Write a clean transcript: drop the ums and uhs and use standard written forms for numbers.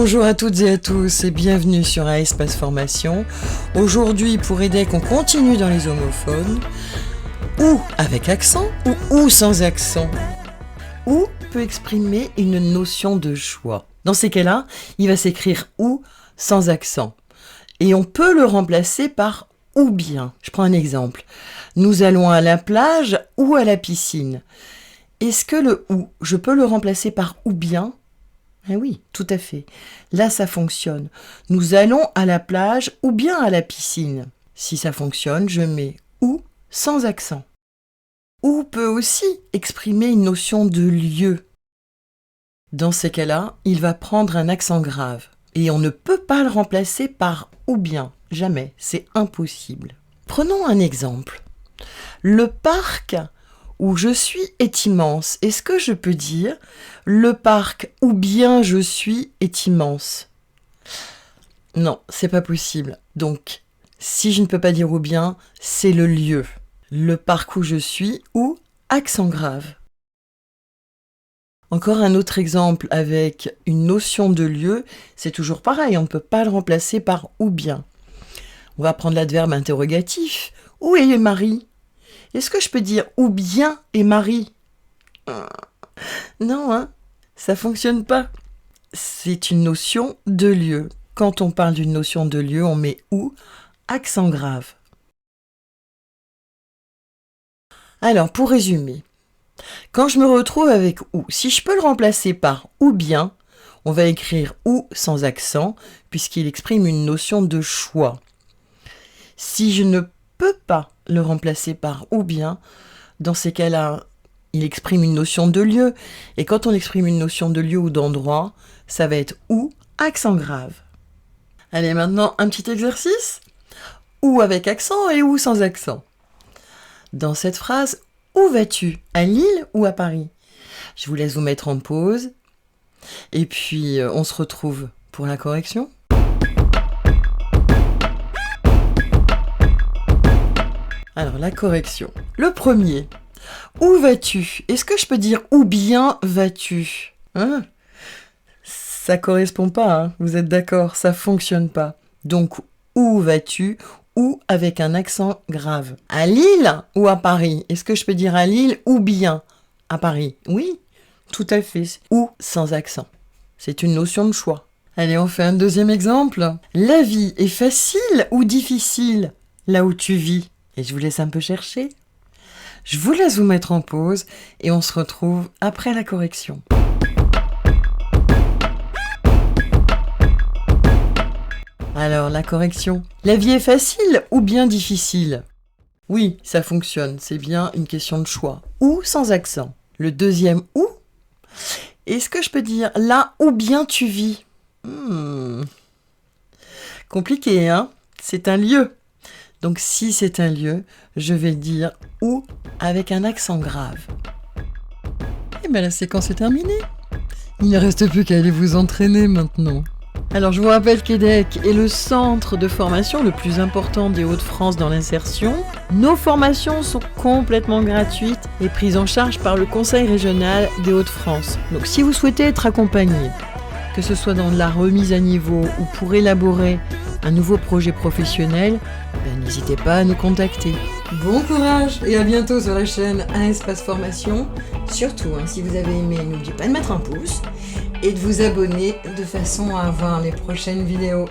Bonjour à toutes et à tous et bienvenue sur un espace formation. Aujourd'hui pour EDEC on continue dans les homophones. Ou avec accent ou sans accent. Ou peut exprimer une notion de choix. Dans ces cas-là, il va s'écrire ou sans accent. Et on peut le remplacer par ou bien. Je prends un exemple. Nous allons à la plage ou à la piscine. Est-ce que le ou, je peux le remplacer par ou bien ? Eh oui, tout à fait. Là, ça fonctionne. Nous allons à la plage ou bien à la piscine. Si ça fonctionne, je mets ou sans accent. Ou peut aussi exprimer une notion de lieu. Dans ces cas-là, il va prendre un accent grave. Et on ne peut pas le remplacer par ou bien. Jamais, c'est impossible. Prenons un exemple. Le parc où je suis est immense. Est-ce que je peux dire le parc où bien je suis est immense ? Non, c'est pas possible. Donc, si je ne peux pas dire où bien, c'est le lieu. Le parc où je suis ou accent grave. Encore un autre exemple avec une notion de lieu, c'est toujours pareil, on ne peut pas le remplacer par ou bien. On va prendre l'adverbe interrogatif. Où est Marie ? Est-ce que je peux dire où bien est Marie ? Non, hein, ça fonctionne pas. C'est une notion de lieu. Quand on parle d'une notion de lieu, on met où, accent grave. Alors, pour résumer, quand je me retrouve avec ou, si je peux le remplacer par ou bien, on va écrire ou sans accent, puisqu'il exprime une notion de choix. Si je ne peux pas le remplacer par ou bien, dans ces cas-là, il exprime une notion de lieu. Et quand on exprime une notion de lieu ou d'endroit, ça va être ou, accent grave. Allez, maintenant, un petit exercice. Ou avec accent et ou sans accent. Dans cette phrase, où vas-tu ? À Lille ou à Paris ? Je vous laisse vous mettre en pause. Et puis, on se retrouve pour la correction. Alors, la correction. Le premier. Où vas-tu ? Est-ce que je peux dire où bien vas-tu ? Ça correspond pas, hein ? Vous êtes d'accord ? Ça fonctionne pas. Donc, où vas-tu ? Ou avec un accent grave. À Lille ou à Paris ? Est-ce que je peux dire à Lille ou bien à Paris ? Oui, tout à fait. Ou sans accent. C'est une notion de choix. Allez, on fait un deuxième exemple. La vie est facile ou difficile là où tu vis ? Et je vous laisse un peu chercher. Je vous laisse vous mettre en pause et on se retrouve après la correction. Alors, la correction. La vie est facile ou bien difficile ? Oui, ça fonctionne, c'est bien une question de choix. Ou sans accent. Le deuxième ou ? Est-ce que je peux dire là où bien tu vis ? Compliqué, hein ? C'est un lieu. Donc si c'est un lieu, je vais dire où avec un accent grave. Et bien la séquence est terminée. Il ne reste plus qu'à aller vous entraîner maintenant. Alors je vous rappelle qu'EDEC est le centre de formation le plus important des Hauts-de-France dans l'insertion. Nos formations sont complètement gratuites et prises en charge par le Conseil régional des Hauts-de-France. Donc si vous souhaitez être accompagné, que ce soit dans la remise à niveau ou pour élaborer un nouveau projet professionnel, n'hésitez pas à nous contacter. Bon courage et à bientôt sur la chaîne Un Espace Formation. Surtout, si vous avez aimé, n'oubliez pas de mettre un pouce et de vous abonner de façon à avoir les prochaines vidéos.